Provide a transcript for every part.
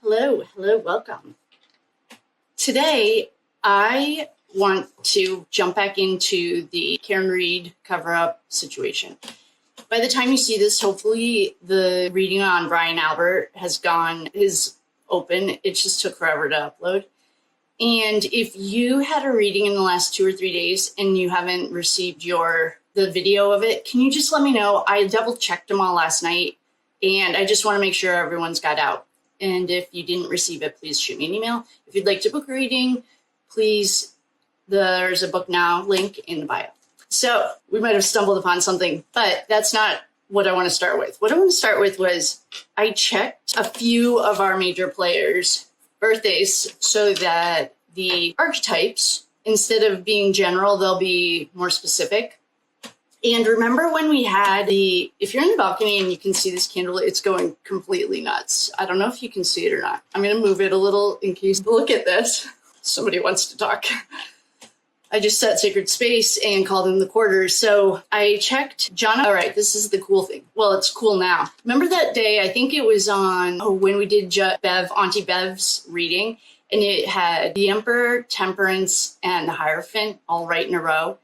Hello, welcome. Today, I want to jump back into the Karen Reed cover-up situation. By the time you see this, hopefully the reading on Colin Albert is open. It just took forever to upload. And if you had a reading in the last 2 or 3 days and you haven't received the video of it, can you just let me know? I double-checked them all last night, and I just want to make sure everyone's got out. And if you didn't receive it, please shoot me an email. If you'd like to book a reading, please, there's a book now link in the bio. So we might have stumbled upon something, but that's not what I want to start with. What I want to start with was I checked a few of our major players' birthdays so that the archetypes, instead of being general, they'll be more specific. And remember when we had if you're in the balcony and you can see this candle, it's going completely nuts. I don't know if you can see it or not. I'm going to move it a little in case. Look at this. Somebody wants to talk. I just set sacred space and called in the quarters. So I checked John. All right, this is the cool thing. Well, it's cool now. Remember that day? I think it was when we did Auntie Bev's reading, and it had the Emperor, Temperance, and the Hierophant all right in a row.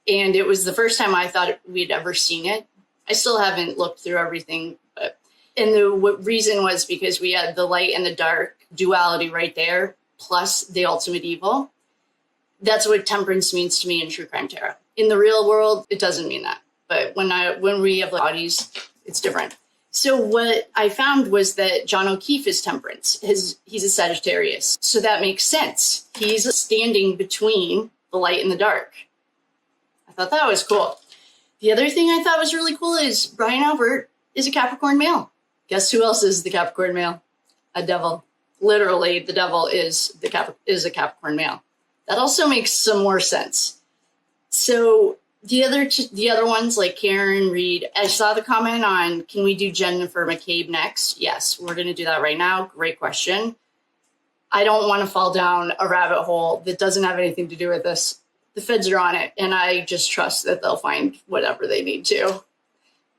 And it was the first time I thought we'd ever seen it. I still haven't looked through everything. And the reason was because we had the light and the dark duality right there, plus the ultimate evil. That's what temperance means to me in True Crime Tarot. In the real world, it doesn't mean that. But when we have bodies, it's different. So what I found was that John O'Keefe is temperance. He's a Sagittarius. So that makes sense. He's standing between the light and the dark. I thought that was cool. The other thing I thought was really cool is Colin Albert is a Capricorn male. Guess who else is the Capricorn male? A devil. Literally, the devil is a Capricorn male. That also makes some more sense. So the other ones like Karen Reed, I saw the comment on, can we do Jennifer McCabe next? Yes, we're going to do that right now. Great question. I don't want to fall down a rabbit hole that doesn't have anything to do with this. The feds are on it, and I just trust that they'll find whatever they need to.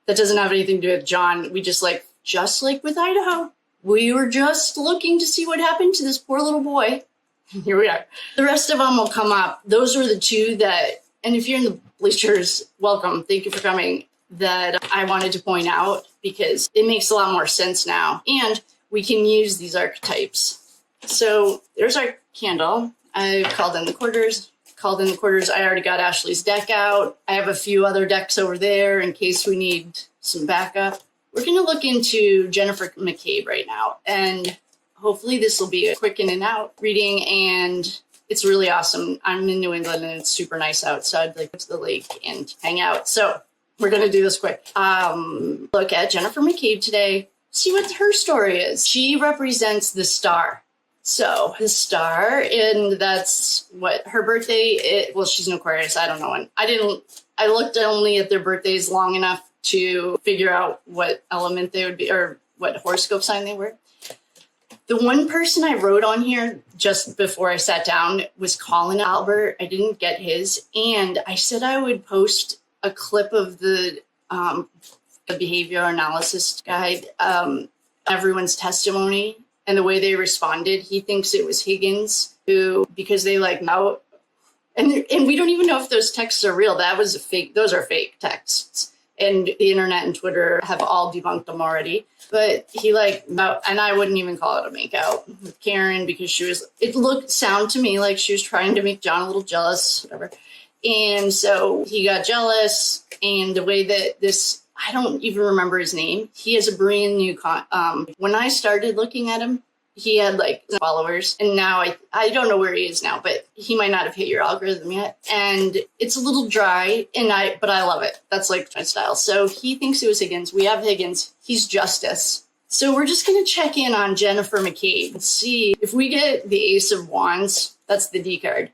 That doesn't have anything to do with John. We just like with Idaho, we were just looking to see what happened to this poor little boy. Here we are. The rest of them will come up. Those were the two that, and if you're in the bleachers, welcome. Thank you for coming. That I wanted to point out because it makes a lot more sense now. And we can use these archetypes. So there's our candle. I called in the quarters. I already got Ashley's deck out. I have a few other decks over there in case we need some backup. We're going to look into Jennifer McCabe right now. And hopefully this will be a quick in and out reading. And it's really awesome. I'm in New England and it's super nice out. So I'd like to go to the lake and hang out. So we're going to do this quick. Look at Jennifer McCabe today. See what her story is. She represents the star. So the star, and that's what her birthday, she's an Aquarius. I don't know when. I looked only at their birthdays long enough to figure out what element they would be or what horoscope sign they were. The one person I wrote on here just before I sat down was Colin Albert. I didn't get his. And I said I would post a clip of the behavior analysis guide, everyone's testimony. And the way they responded, he thinks it was Higgins who, because they out, and we don't even know if those texts are real. That was a fake. Those are fake texts. And the internet and Twitter have all debunked them already. But he and I wouldn't even call it a make out with Karen because it sounded to me like she was trying to make John a little jealous, whatever. And so he got jealous. And the way that I don't even remember his name. He has a brand new when I started looking at him, he had followers, and now I don't know where he is now, but he might not have hit your algorithm yet. And it's a little dry, but I love it. That's my style. So he thinks it was Higgins. We have Higgins. He's Justice. So we're just going to check in on Jennifer McCabe and see if we get the Ace of Wands. That's the D card.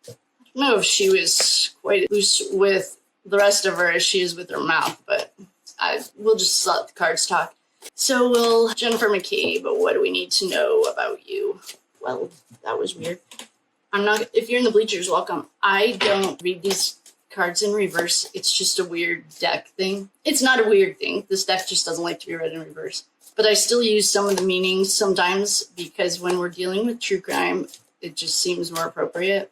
I don't know if she was quite loose with the rest of her as she is with her mouth, but we'll just let the cards talk. So Jennifer McCabe, what do we need to know about you? Well, that was weird. If you're in the bleachers, welcome. I don't read these cards in reverse. It's just a weird deck thing. It's not a weird thing. This deck just doesn't like to be read in reverse. But I still use some of the meanings sometimes because when we're dealing with true crime, it just seems more appropriate.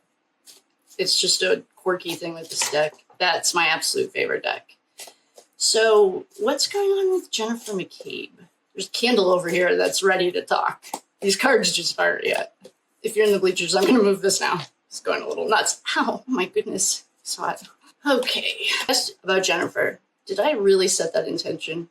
It's just a quirky thing with this deck. That's my absolute favorite deck. So what's going on with Jennifer McCabe? There's a candle over here that's ready to talk. These cards just aren't yet. If you're in the bleachers, I'm going to move this now. It's going a little nuts. Ow, my goodness. Saw it. Okay. Just about Jennifer. Did I really set that intention?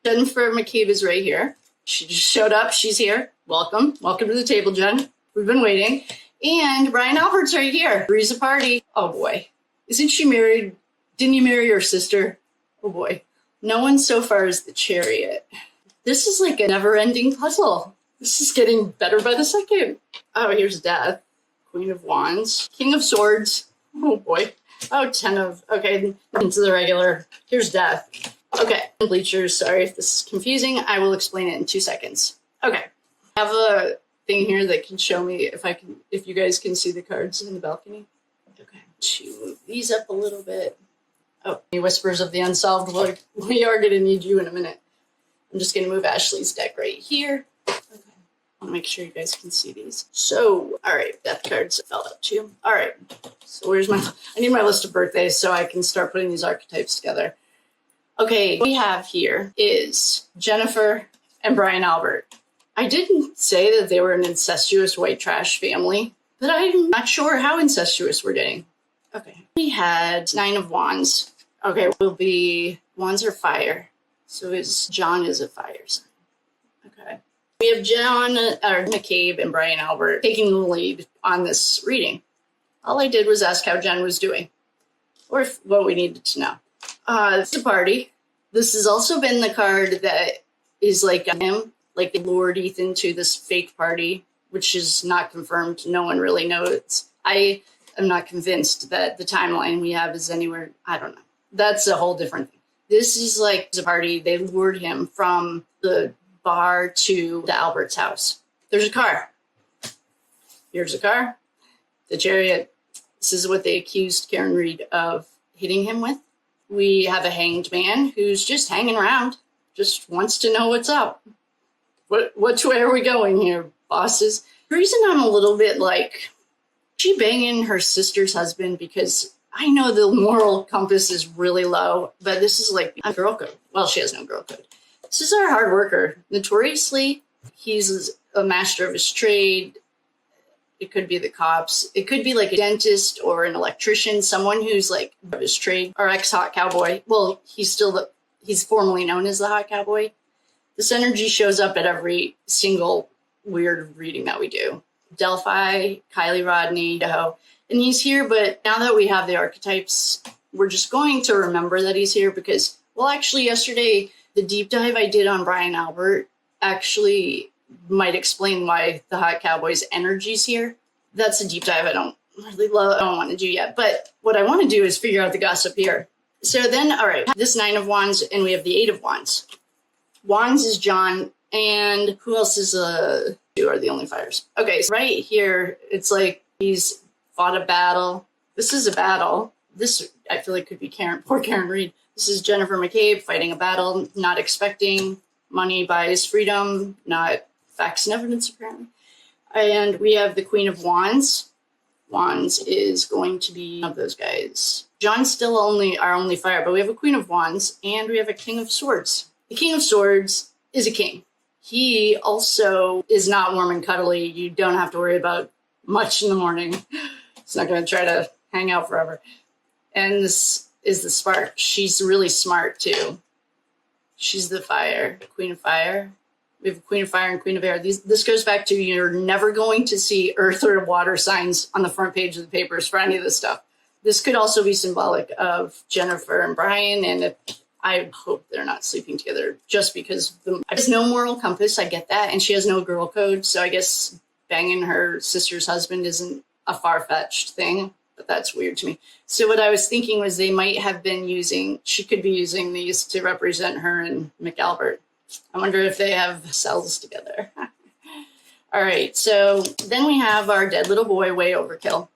Jennifer McCabe is right here. She just showed up. She's here. Welcome. Welcome to the table, Jen. We've been waiting. And Brian Albert's right here. Three's a party. Oh, boy. Isn't she married? Didn't you marry your sister? Oh, boy. No one so far is the Chariot. This is like a never-ending puzzle. This is getting better by the second. Oh, here's Death. Queen of Wands. King of Swords. Oh, boy. Oh, 10 of... Okay, into the regular. Here's Death. Okay, bleachers. Sorry if this is confusing. I will explain it in 2 seconds. Okay. I have a thing here that can show me if you guys can see the cards in the balcony. Okay. To move these up a little bit. Oh, Whispers of the Unsolved. Look, we are going to need you in a minute. I'm just going to move Ashley's deck right here. Okay. I want to make sure you guys can see these. So, all right, death cards fell out too. All right. So where's I need my list of birthdays so I can start putting these archetypes together. Okay, what we have here is Jennifer and Brian Albert. I didn't say that they were an incestuous white trash family, but I'm not sure how incestuous we're getting. Okay, we had 9 of Wands. Okay, will be Wands are fire. So John is a fire sign. Okay. We have McCabe and Brian Albert taking the lead on this reading. All I did was ask how Jen was doing, or what we needed to know. It's a party. This has also been the card that is like him, like they lured Ethan to this fake party, which is not confirmed. No one really knows. I am not convinced that the timeline we have is anywhere. I don't know. That's a whole different thing. This is like a party. They lured him from the bar to the Albert's house. There's a car. Here's a car. The Chariot. This is what they accused Karen Reed of hitting him with. We have a hanged man who's just hanging around, just wants to know what's up. Which way are we going here, bosses? The reason I'm a little bit like, she banging her sister's husband because I know the moral compass is really low, but this is like a girl code. Well, she has no girl code. This is our hard worker. Notoriously, he's a master of his trade. It could be the cops. It could be like a dentist or an electrician, someone who's like of his trade, or ex-hot cowboy. Well, he's formerly known as the hot cowboy. This energy shows up at every single weird reading that we do. Delphi, Kylie Rodney, Idaho. And he's here, but now that we have the archetypes, we're just going to remember that he's here because, well, actually yesterday, the deep dive I did on Brian Albert actually might explain why the hot cowboy's energy's here. That's a deep dive I don't want to do yet. But what I want to do is figure out the gossip here. So then, all right, this 9 of Wands, and we have the 8 of Wands. Wands is John, and who else is two are the only fires. Okay, so right here, it's like he's fought a battle. This is a battle. This, I feel like, could be poor Karen Reed. This is Jennifer McCabe fighting a battle, not expecting. Money buys freedom, not facts and evidence, apparently. And we have the Queen of Wands. Wands is going to be one of those guys. John's still our only fire, but we have a Queen of Wands, and we have a King of Swords. The King of Swords is a king. He also is not warm and cuddly. You don't have to worry about much in the morning. It's not going to try to hang out forever. And this is the spark. She's really smart, too. She's the fire, Queen of Fire. We have Queen of Fire and Queen of Air. This goes back to you're never going to see earth or water signs on the front page of the papers for any of this stuff. This could also be symbolic of Jennifer and Brian, and I hope they're not sleeping together just because there's no moral compass. I get that. And she has no girl code. So I guess banging her sister's husband isn't a far-fetched thing, but that's weird to me. So what I was thinking was she could be using these to represent her and McAlbert. I wonder if they have cells together. All right, so then we have our dead little boy, way overkill.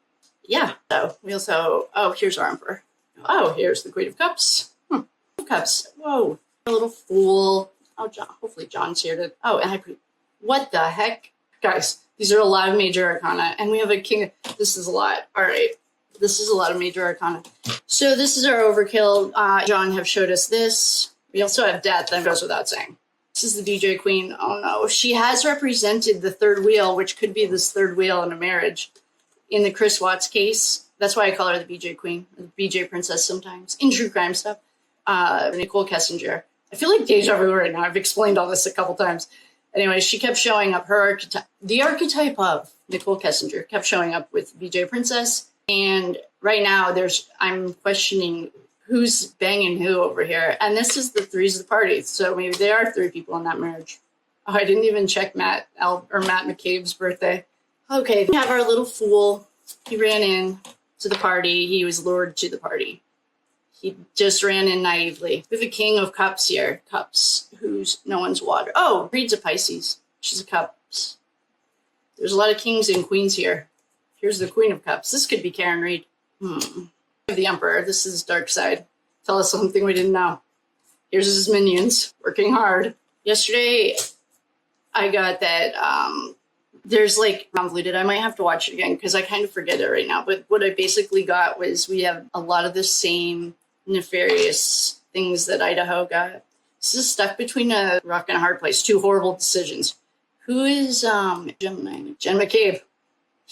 yeah, so we also, oh, here's our Emperor. Oh, here's the Queen of Cups. Cups. Whoa, a little fool. Oh, John. Hopefully John's here to, oh, and what the heck? Guys, these are a lot of major arcana, and we have a king. This is a lot. All right. This is a lot of major arcana. So this is our Overkill. John have showed us this. We also have Death, that goes without saying. This is the DJ Queen. Oh no, she has represented the third wheel, which could be this third wheel in a marriage. In the Chris Watts case, that's why I call her the BJ Queen, or the BJ Princess sometimes, in true crime stuff. Nicole Kessinger. I feel like deja vu right now. I've explained all this a couple times. Anyway, she kept showing up. Her archetype, the archetype of Nicole Kessinger, kept showing up with BJ Princess. And right now, I'm questioning who's banging who over here. And this is the threes of the party. So maybe there are 3 people in that marriage. Oh, I didn't even check Matt McCabe's birthday. Okay, we have our little fool. He ran in to the party. He was lured to the party. He just ran in naively. We have a King of Cups here. Cups, who's no one's water. Oh, Reed's a Pisces. She's a Cups. There's a lot of kings and queens here. Here's the Queen of Cups. This could be Karen Reed. The Emperor. This is dark side. Tell us something we didn't know. Here's his minions working hard. Yesterday, I got that there's like convoluted. I might have to watch it again because I kind of forget it right now. But what I basically got was we have a lot of the same nefarious things that Idaho got. This is stuck between a rock and a hard place. 2 horrible decisions. Who is Gemini? Jen McCabe.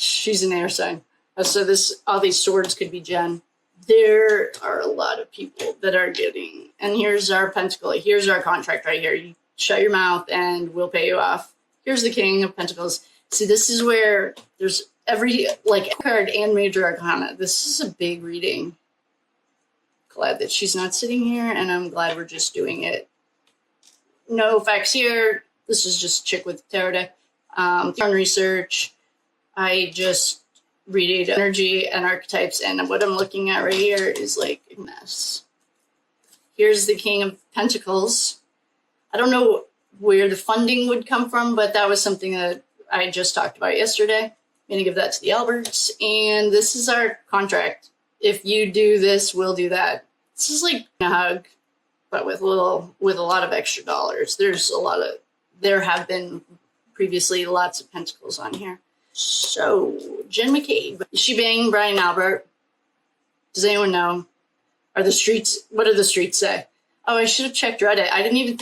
She's an air sign. So all these swords could be Jen. There are a lot of people that are getting, and here's our Pentacle. Here's our contract right here. You shut your mouth and we'll pay you off. Here's the King of Pentacles. See, this is where there's every, like, card and major arcana. This is a big reading. Glad that she's not sitting here, and I'm glad we're just doing it. No facts here. This is just chick with tarot deck. Research. I just read energy and archetypes, and what I'm looking at right here is like a mess. Here's the King of Pentacles. I don't know where the funding would come from, but that was something that I just talked about yesterday. I'm going to give that to the Alberts, and this is our contract. If you do this, we'll do that. This is like a hug, but with a lot of extra dollars. There have been previously lots of pentacles on here. So, Jen McCabe. Is she banging Brian Albert? Does anyone know? What do the streets say? Oh, I should have checked Reddit. I didn't even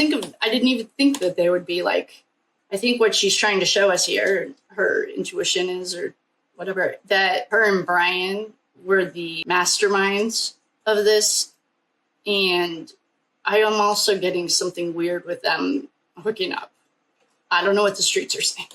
think that they would be like, I think what she's trying to show us here, her intuition is, or whatever, that her and Brian were the masterminds of this. And I am also getting something weird with them hooking up. I don't know what the streets are saying.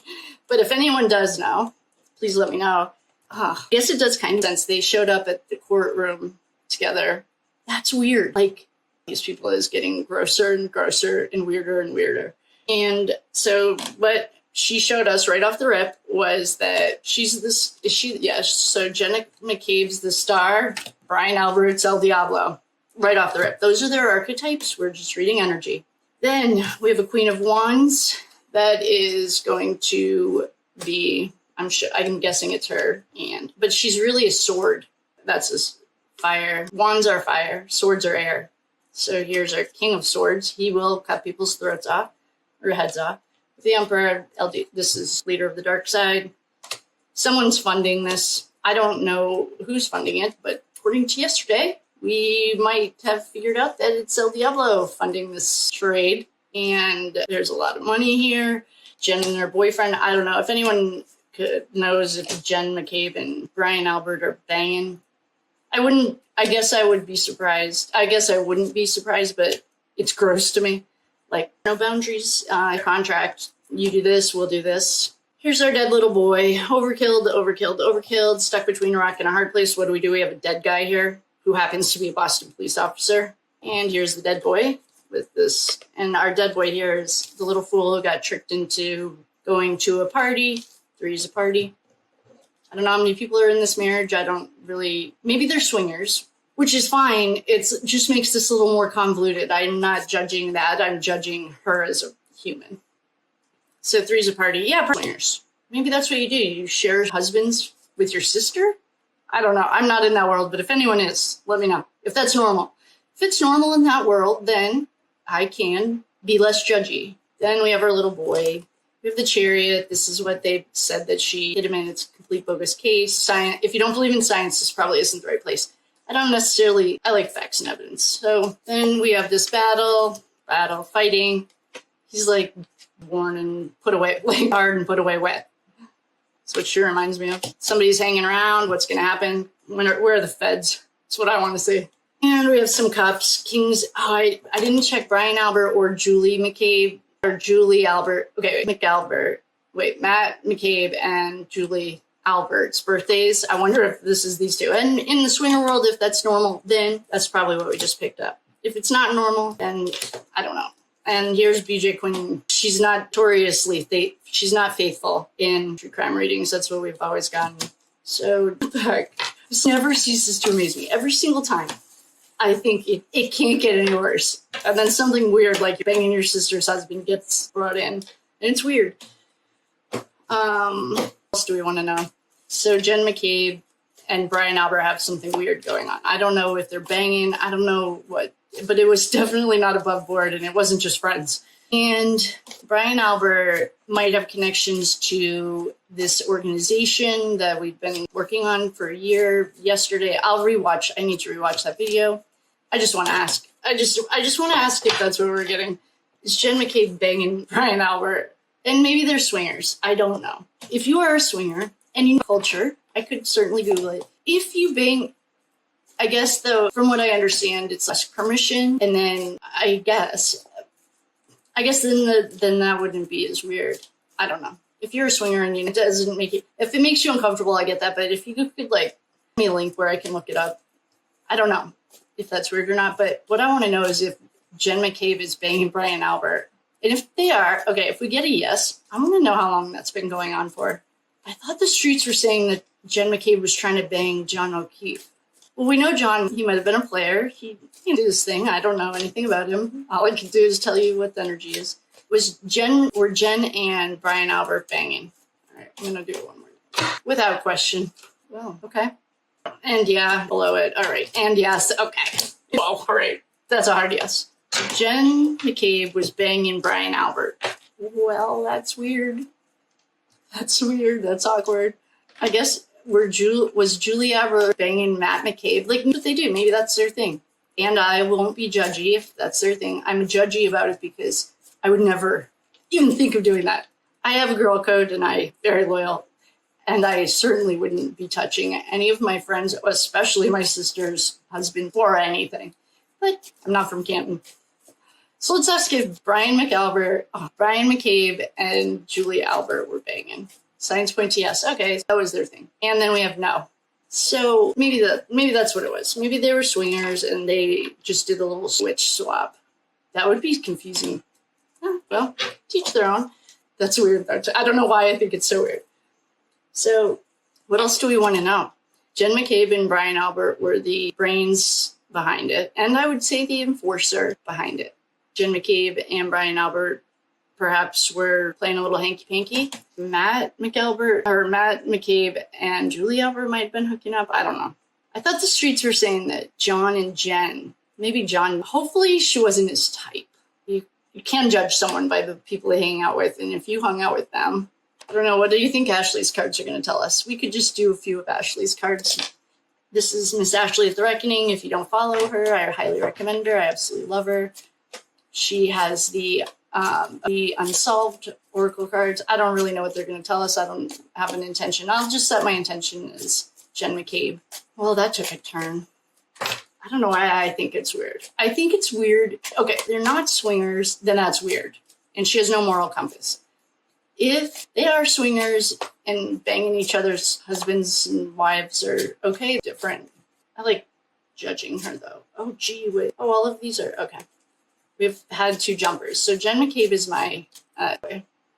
But if anyone does know, please let me know. I guess it does kind of sense. They showed up at the courtroom together. That's weird. Like, these people is getting grosser and grosser and weirder. And so what she showed us right off the rip was that so Jenna McCabe's the star, Brian Albert's El Diablo. Right off the rip. Those are their archetypes. We're just reading energy. Then we have a Queen of Wands. That is going to be, I'm guessing it's her hand, but she's really a sword. That's a fire. Wands are fire, swords are air. So here's our King of Swords. He will cut people's throats off or heads off. The Emperor, this is leader of the dark side. Someone's funding this. I don't know who's funding it, but according to yesterday, we might have figured out that it's El Diablo funding this charade. And there's a lot of money here. Jen and her boyfriend. I don't know if anyone knows if Jen McCabe and Brian Albert are banging. I guess I would be surprised. I guess I wouldn't be surprised, but it's gross to me. Like, no boundaries, contract. You do this, we'll do this. Here's our dead little boy. Overkilled, stuck between a rock and a hard place. What do? We have a dead guy here who happens to be a Boston police officer. And here's the dead boy. With this, and our dead boy here is the little fool who got tricked into going to a party. 3 is a party. I don't know how many people are in this marriage. Maybe they're swingers, which is fine. It just makes this a little more convoluted. I'm not judging that. I'm judging her as a human. So 3 is a party. Yeah, swingers. Maybe that's what you do. You share husbands with your sister. I don't know. I'm not in that world, but if anyone is, let me know if that's normal. If it's normal in that world, then I can be less judgy. Then we have our little boy. We have the Chariot. This is what they said that she hit him in. It's a complete bogus case. Science. If you don't believe in science, this probably isn't the right place. I like facts and evidence. So then we have this battle, fighting. He's like worn and put away, like hard and put away wet. That's what she reminds me of. Somebody's hanging around. What's going to happen? Where are the feds? That's what I want to see. And we have some cups. Kings. Oh, I didn't check Brian Albert or Julie McCabe or Julie Albert. Okay, McAlbert. Wait, Matt McCabe and Julie Albert's birthdays. I wonder if this is these two. And in the swinger world, if that's normal, then that's probably what we just picked up. If it's not normal, then I don't know. And here's BJ Quinn. She's notoriously, she's not faithful in true crime readings. That's what we've always gotten. So, this never ceases to amaze me. Every single time, I think it can't get any worse. And then something weird, like banging your sister's husband, gets brought in. And it's weird. What else do we want to know? So, Jen McCabe and Brian Albert have something weird going on. I don't know if they're banging. I don't know what. But it was definitely not above board, and it wasn't just friends. And Brian Albert might have connections to this organization that we've been working on for a year. Yesterday, I need to rewatch that video. I just want to ask. I just want to ask if that's what we're getting. Is Jen McCabe banging Brian Albert? And maybe they're swingers. I don't know. If you are a swinger and you know culture, I could certainly Google it. If you bang... I guess, though, from what I understand, it's less permission, and then I guess then that wouldn't be as weird. I don't know. If you're a swinger and it doesn't make it, if it makes you uncomfortable, I get that. But if you could like give me a link where I can look it up, I don't know if that's weird or not. But what I want to know is if Jen McCabe is banging Brian Albert, and if they are, okay. If we get a yes, I want to know how long that's been going on for. I thought the streets were saying that Jen McCabe was trying to bang John O'Keefe. Well, we know John, he might have been a player. He can do his thing. I don't know anything about him. All I can do is tell you what the energy is. Were Jen and Brian Albert banging? All right, I'm going to do it one more. Without question. Well, okay. And yeah, below it. All right. And yes. Okay. Well, all right. That's a hard yes. So Jen McCabe was banging Brian Albert. Well, that's weird. That's weird. That's awkward. I guess... was Julie ever banging Matt McCabe? Like, what they do, maybe that's their thing. And I won't be judgy if that's their thing. I'm judgy about it because I would never even think of doing that. I have a girl code and I'm very loyal. And I certainly wouldn't be touching any of my friends, especially my sister's husband, or anything. But I'm not from Canton. So let's ask if Brian McCabe and Julie Albert were banging. Science point to yes. Okay, that was their thing. And then we have no. So maybe that's what it was. Maybe they were swingers and they just did a little switch swap. That would be confusing. Well, teach their own. That's weird. I don't know why I think it's so weird. So what else do we want to know? Jen McCabe and Brian Albert were the brains behind it. And I would say the enforcer behind it. Jen McCabe and Brian Albert perhaps we're playing a little hanky-panky. Matt McCabe and Julie Albert might have been hooking up. I don't know. I thought the streets were saying that John and Jen, maybe John, hopefully she wasn't his type. You can judge someone by the people they hang out with. And if you hung out with them, I don't know. What do you think Ashley's cards are going to tell us? We could just do a few of Ashley's cards. This is Miss Ashley at the Reckoning. If you don't follow her, I highly recommend her. I absolutely love her. She has the Unsolved Oracle cards. I don't really know what they're going to tell us. I don't have an intention. I'll just set my intention as Jen McCabe. Well, that took a turn. I don't know why I think it's weird. I think it's weird. Okay, they're not swingers, then that's weird. And she has no moral compass. If they are swingers and banging each other's husbands and wives are okay, different. I like judging her, though. Oh, gee, wait. Oh, all of these are, okay. We've had two jumpers. So Jen McCabe is my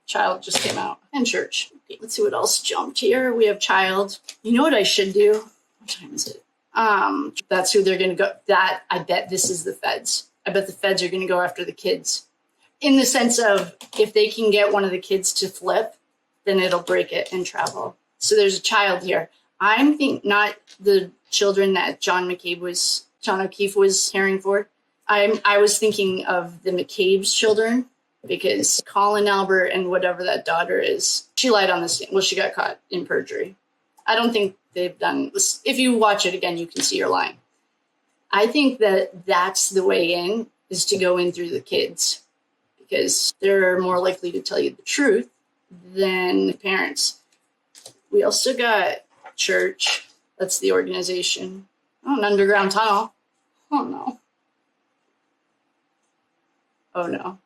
child just came out. And church. Okay, let's see what else jumped here. We have child. You know what I should do? What time is it? That's who they're going to go. I bet this is the feds. I bet the feds are going to go after the kids. In the sense of if they can get one of the kids to flip, then it'll break it and travel. So there's a child here. I'm thinking not the children that John O'Keefe was caring for. I was thinking of the McCabe's children, because Colin Albert and whatever that daughter is, she lied on the stand. Well, she got caught in perjury. I don't think they've done this. If you watch it again, you can see her lying. I think that that's the way in, is to go in through the kids, because they're more likely to tell you the truth than the parents. We also got church. That's the organization. Oh, an underground tunnel. Oh, no. Oh, no.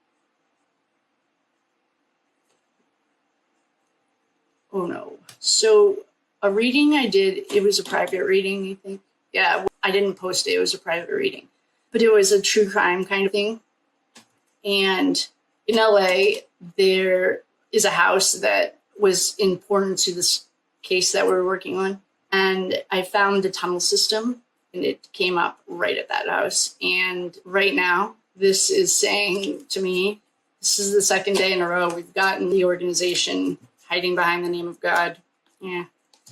Oh, no. So a reading I did, it was a private reading, I think. Yeah, I didn't post it. It was a private reading. But it was a true crime kind of thing. And in LA, there is a house that was important to this case that we were working on. And I found the tunnel system, and it came up right at that house. And right now, this is saying to me, this is the second day in a row we've gotten the organization hiding behind the name of God. Yeah.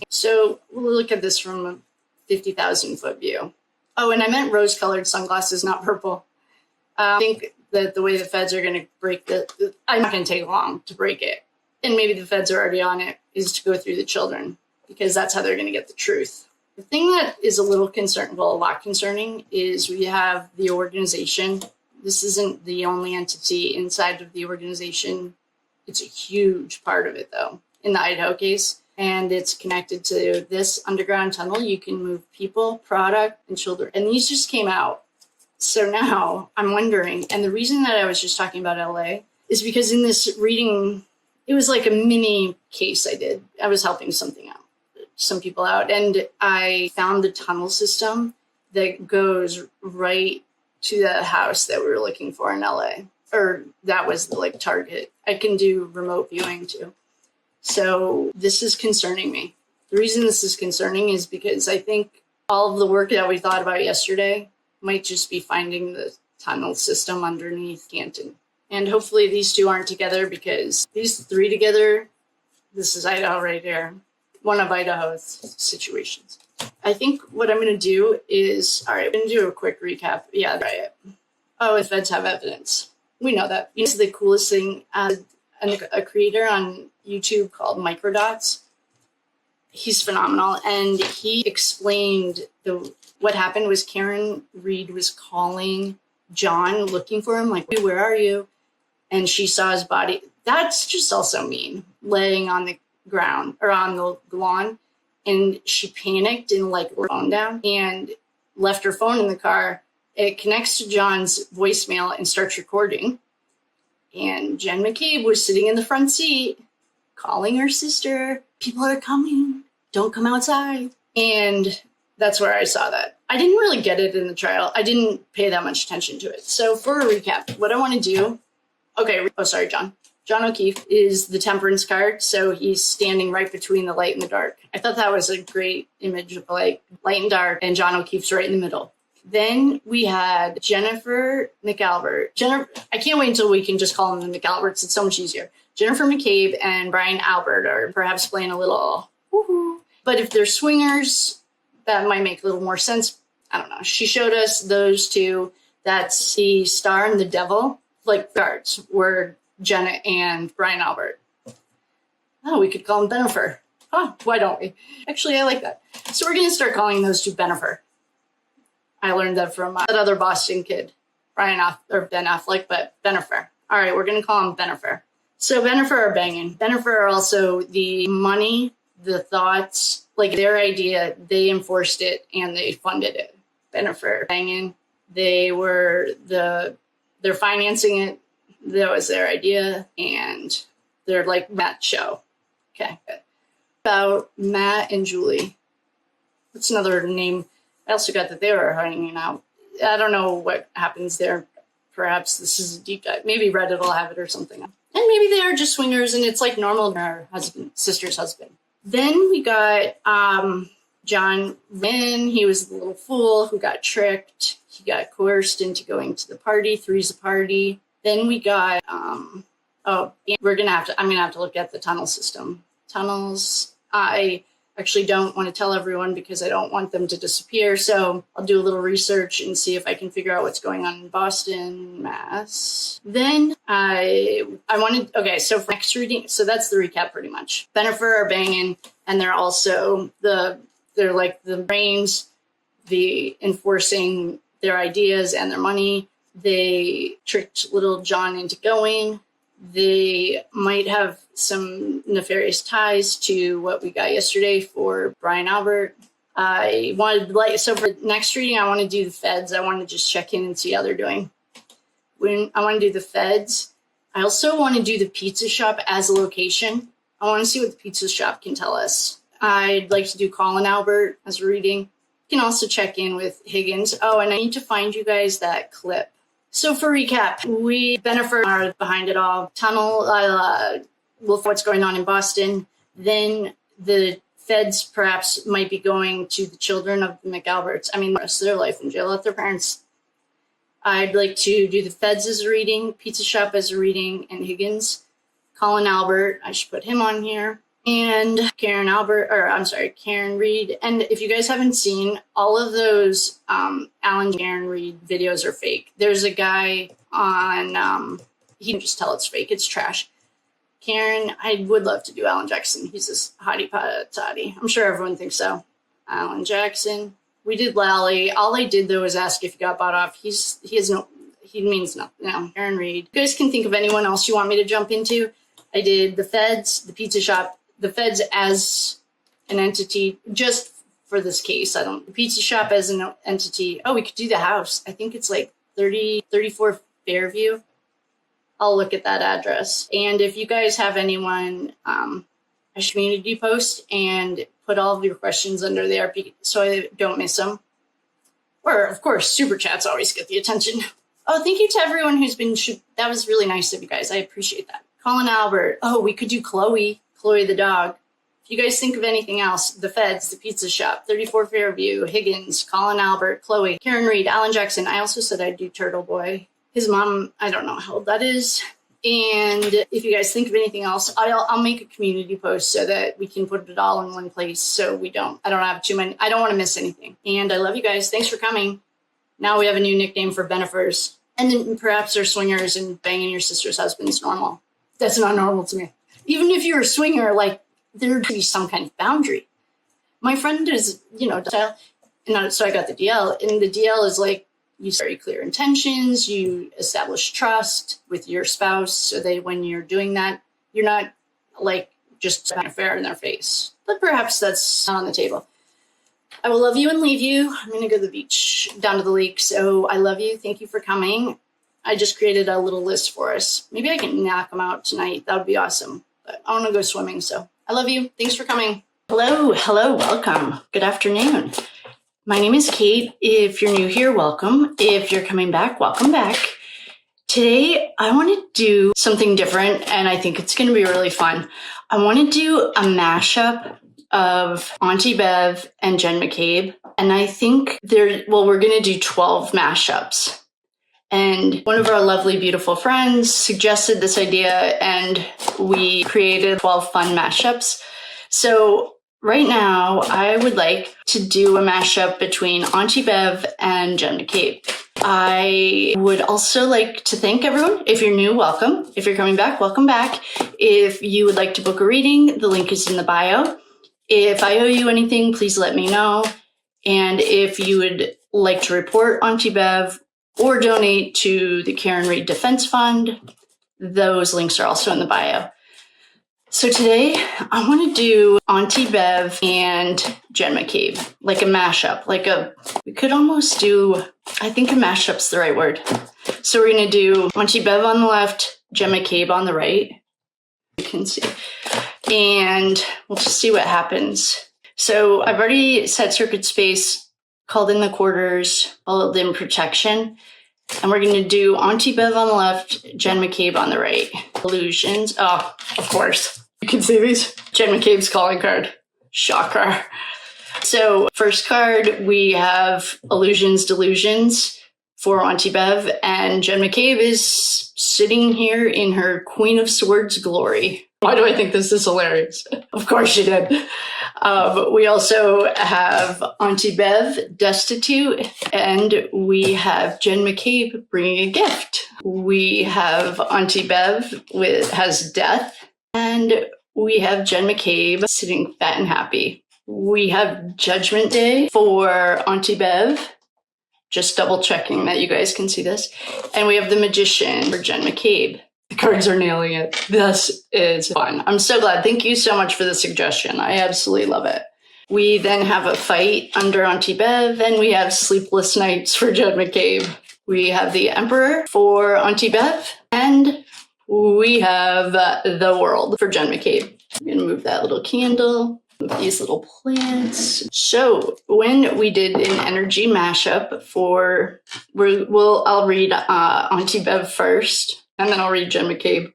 So we'll look at this from a 50,000 foot view. Oh, and I meant rose-colored sunglasses, not purple. I think that the way the feds are going to break I'm not going to take long to break it. And maybe the feds are already on it, is to go through the children, because that's how they're going to get the truth. The thing that is a lot concerning, is we have the organization. This isn't the only entity inside of the organization. It's a huge part of it, though, in the Idaho case. And it's connected to this underground tunnel. You can move people, product, and children. And these just came out. So now I'm wondering, and the reason that I was just talking about LA is because in this reading, it was like a mini case I did. I was helping some people out. And I found the tunnel system that goes right to the house that we were looking for in LA. Or that was the target. I can do remote viewing too. So this is concerning me. The reason this is concerning is because I think all of the work that we thought about yesterday might just be finding the tunnel system underneath Canton. And hopefully these two aren't together, because these three together, this is Idaho right here. One of Idaho's situations. I think what I'm going to do is, all right, I'm going to do a quick recap. Yeah, right. Oh, the feds have evidence. We know that. You know, the coolest thing, a creator on YouTube called Microdots. He's phenomenal. And he explained what happened was Karen Reed was calling John, looking for him, like, where are you? And she saw his body. That's just also mean, laying on the ground or on the lawn. And she panicked and her phone down and left her phone in the car. It connects to John's voicemail and starts recording. And Jen McCabe was sitting in the front seat calling her sister, people are coming, don't come outside. And that's where I saw that. I didn't really get it in the trial. I didn't pay that much attention to it. So for a recap, what I want to do, John O'Keefe is the Temperance card. So he's standing right between the light and the dark. I thought that was a great image of light and dark, and John O'Keefe's right in the middle. Then we had Jennifer McAlbert. I can't wait until we can just call them the McAlberts. It's so much easier. Jennifer McCabe and Brian Albert are perhaps playing a little woohoo. But if they're swingers, that might make a little more sense. I don't know. She showed us those two. That's the Star and the Devil. Cards were Jenna and Brian Albert. Oh, we could call him Bennifer. Oh, why don't we? Actually, I like that. So we're going to start calling those two Bennifer. I learned that from that other Boston kid, Ben Affleck, but Bennifer. All right, we're going to call him Bennifer. So Bennifer are banging. Bennifer are also the money, the thoughts, their idea, they enforced it and they funded it. Bennifer banging. They're financing it. That was their idea, and they're like Matt show. Okay. About Matt and Julie. That's another name. I also got that they were hanging out. I don't know what happens there. Perhaps this is a deep dive. Maybe Reddit will have it or something. And maybe they are just swingers and it's like normal in her sister's husband. Then we got John Lynn. He was the little fool who got tricked. He got coerced into going to the party. Three's a party. Then we got, I'm going to have to look at the tunnel system. Tunnels. Actually don't want to tell everyone because I don't want them to disappear. So I'll do a little research and see if I can figure out what's going on in Boston, Mass. Then I wanted, okay, so for next reading, so that's the recap pretty much. Bennifer are banging, and they're also they're like the brains, the enforcing their ideas and their money. They tricked little John into going. They might have some nefarious ties to what we got yesterday for Colin Albert. I wanted, so for next reading, I want to do the feds. I want to just check in and see how they're doing. When I want to do the feds, I also want to do the pizza shop as a location. I want to see what the pizza shop can tell us. I'd like to do Colin Albert as a reading. You can also check in with Higgins. Oh, and I need to find you guys that clip. So for recap, Bennifer are behind it all. Tunnel, will what's going on in Boston. Then the feds perhaps might be going to the children of the McAlberts. I mean, the rest of their life in jail at their parents. I'd like to do the feds as a reading, pizza shop as a reading, and Higgins. Colin Albert, I should put him on here. And Karen Reed. And if you guys haven't seen, all of those Karen Reed videos are fake. There's a guy on, he can just tell it's fake. It's trash. Karen, I would love to do Alan Jackson. He's this hottie patati. I'm sure everyone thinks so. Alan Jackson. We did Lally. All I did, though, was ask if he got bought off. He means nothing. No, Karen Reed. You guys can think of anyone else you want me to jump into. I did the feds, the pizza shop, the feds as an entity, just for this case. The pizza shop as an entity. Oh, we could do the house. I think it's like 34 Fairview. I'll look at that address. And if you guys have anyone, I should community post and put all of your questions under there so I don't miss them. Or, of course, super chats always get the attention. Oh, thank you to everyone who's been, that was really nice of you guys. I appreciate that. Colin Albert. Oh, we could do Chloe the dog. If you guys think of anything else, the feds, the pizza shop, 34 Fairview, Higgins, Colin Albert, Chloe, Karen Reed, Alan Jackson. I also said I'd do Turtle Boy. His mom, I don't know how old that is. And if you guys think of anything else, I'll make a community post so that we can put it all in one place so I don't have too many, I don't want to miss anything. And I love you guys. Thanks for coming. Now we have a new nickname for Bennifers. And then perhaps they're swingers and banging your sister's husband's normal. That's not normal to me. Even if you're a swinger, like, there could be some kind of boundary. My friend is, so I got the DL, and the DL is like, you set very clear intentions, you establish trust with your spouse so that when you're doing that, you're not like just an affair in their face. But perhaps that's not on the table. I will love you and leave you. I'm going to go to the beach, down to the lake. So I love you. Thank you for coming. I just created a little list for us. Maybe I can knock them out tonight. That would be awesome. But I want to go swimming. So I love you. Thanks for coming. Hello. Welcome. Good afternoon. My name is Kate. If you're new here, welcome. If you're coming back, welcome back. Today, I want to do something different, and I think it's going to be really fun. I want to do a mashup of Auntie Bev and Jen McCabe, and I think we're going to do 12 mashups. And one of our lovely, beautiful friends suggested this idea, and we created 12 fun mashups. So right now, I would like to do a mashup between Auntie Bev and Jen McCabe. I would also like to thank everyone. If you're new, welcome. If you're coming back, welcome back. If you would like to book a reading, the link is in the bio. If I owe you anything, please let me know. And if you would like to report Auntie Bev or donate to the Karen Reed Defense Fund, those links are also in the bio. So today, I want to do Auntie Bev and Jen McCabe, like a mashup, we could almost do, I think a mashup's the right word. So we're going to do Auntie Bev on the left, Jen McCabe on the right. You can see. And we'll just see what happens. So I've already set circuit space, called in the quarters, followed in protection. And we're going to do Auntie Bev on the left, Jen McCabe on the right. Illusions. Oh, of course. You can see these. Jen McCabe's calling card. Shocker. So first card, we have Illusions, Delusions for Auntie Bev. And Jen McCabe is sitting here in her Queen of Swords glory. Why do I think this is hilarious? Of course she did. We also have Auntie Bev, destitute, and we have Jen McCabe bringing a gift. We have Auntie Bev has death, and we have Jen McCabe sitting fat and happy. We have Judgment Day for Auntie Bev. Just double checking that you guys can see this. And we have the Magician for Jen McCabe. The cards are nailing it. This is fun. I'm so glad. Thank you so much for the suggestion. I absolutely love it. We then have a fight under Auntie Bev, and we have Sleepless Nights for Jen McCabe. We have the Emperor for Auntie Bev, and we have the World for Jen McCabe. I'm going to move that little candle. These little plants. So when we did an energy mashup for, I'll read Auntie Bev first, and then I'll read Jen McCabe.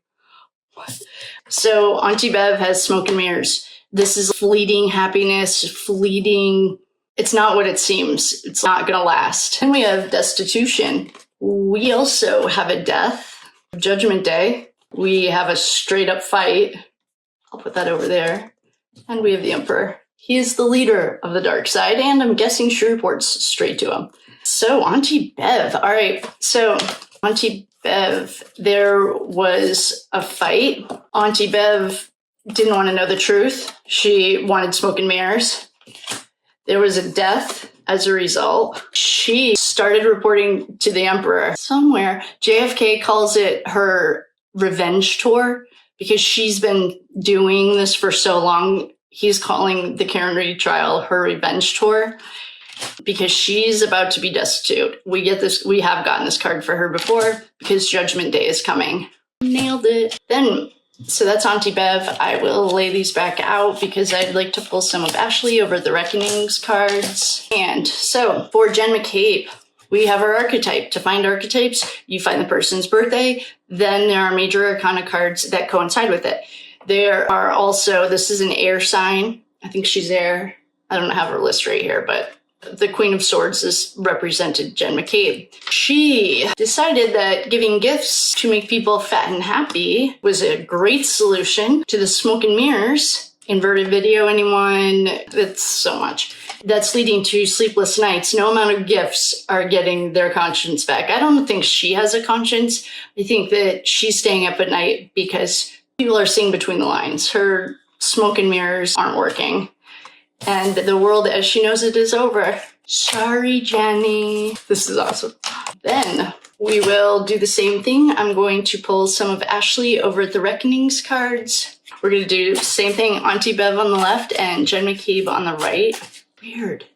So Auntie Bev has smoke and mirrors. This is fleeting happiness, fleeting. It's not what it seems. It's not going to last. And we have destitution. We also have a death, Judgment Day. We have a straight up fight. I'll put that over there. And we have the Emperor. He is the leader of the dark side, and I'm guessing she reports straight to him. So, Auntie Bev. All right. So, Auntie Bev, there was a fight. Auntie Bev didn't want to know the truth. She wanted smoke and mirrors. There was a death as a result. She started reporting to the Emperor somewhere. JFK calls it her revenge tour, because she's been doing this for so long. He's calling the Karen Reed trial her revenge tour, because she's about to be destitute. We have gotten this card for her before, because Judgment Day is coming. Nailed it. So that's Auntie Bev. I will lay these back out because I'd like to pull some of Ashley over the Reckonings cards. And so for Jen McCabe, we have our archetype. To find archetypes, you find the person's birthday, then there are major arcana cards that coincide with it. There are also, this is an air sign. I think she's air. I don't have her list right here, but the Queen of Swords is represented Jen McCabe. She decided that giving gifts to make people fat and happy was a great solution to the smoke and mirrors. Inverted video, anyone? It's so much. That's leading to sleepless nights. No amount of gifts are getting their conscience back. I don't think she has a conscience. I think that she's staying up at night because people are seeing between the lines. Her smoke and mirrors aren't working. And the world as she knows it is over. Sorry, Jenny. This is awesome. Then we will do the same thing. I'm going to pull some of Ashley over at the Reckonings cards. We're going to do the same thing. Auntie Bev on the left and Jen McCabe on the right. Weird.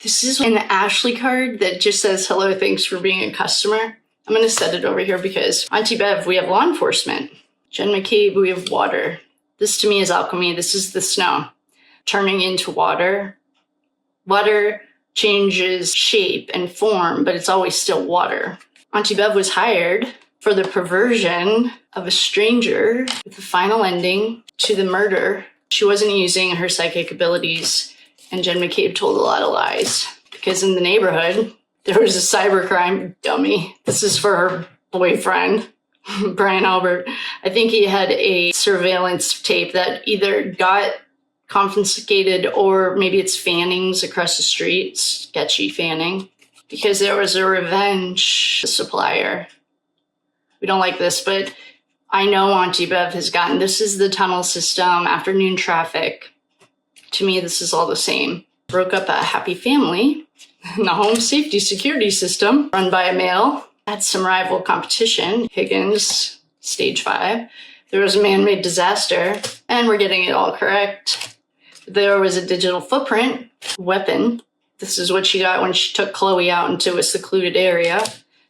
This is an Ashley card that just says, hello, thanks for being a customer. I'm going to set it over here because Auntie Bev, we have law enforcement. Jen McCabe, we have water. This to me is alchemy. This is the snow turning into water. Water changes shape and form, but it's always still water. Auntie Bev was hired for the perversion of a stranger with the final ending to the murder. She wasn't using her psychic abilities, and Jen McCabe told a lot of lies because in the neighborhood, there was a cybercrime dummy. This is for her boyfriend, Brian Albert. I think he had a surveillance tape that either got confiscated or maybe it's Fanning's across the street, sketchy Fanning, because there was a revenge supplier. We don't like this, but I know Auntie Bev has gotten, this is the tunnel system, afternoon traffic. To me, this is all the same. Broke up a happy family in the home safety security system run by a male. Had some rival competition, Higgins, stage 5. There was a man-made disaster, and we're getting it all correct. There was a digital footprint, weapon. This is what she got when she took Chloe out into a secluded area.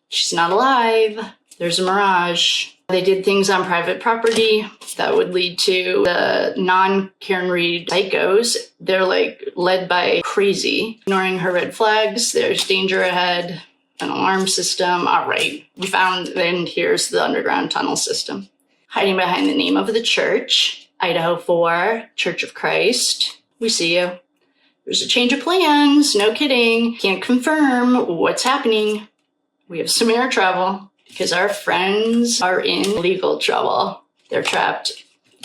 She's not alive. There's a mirage. They did things on private property that would lead to the non-Karen Reed psychos. They're like led by crazy, ignoring her red flags. There's danger ahead, an alarm system. All right, we found, and here's the underground tunnel system. Hiding behind the name of the church, Idaho 4, Church of Christ. We see you. There's a change of plans, no kidding. Can't confirm what's happening. We have some air travel because our friends are in legal trouble. They're trapped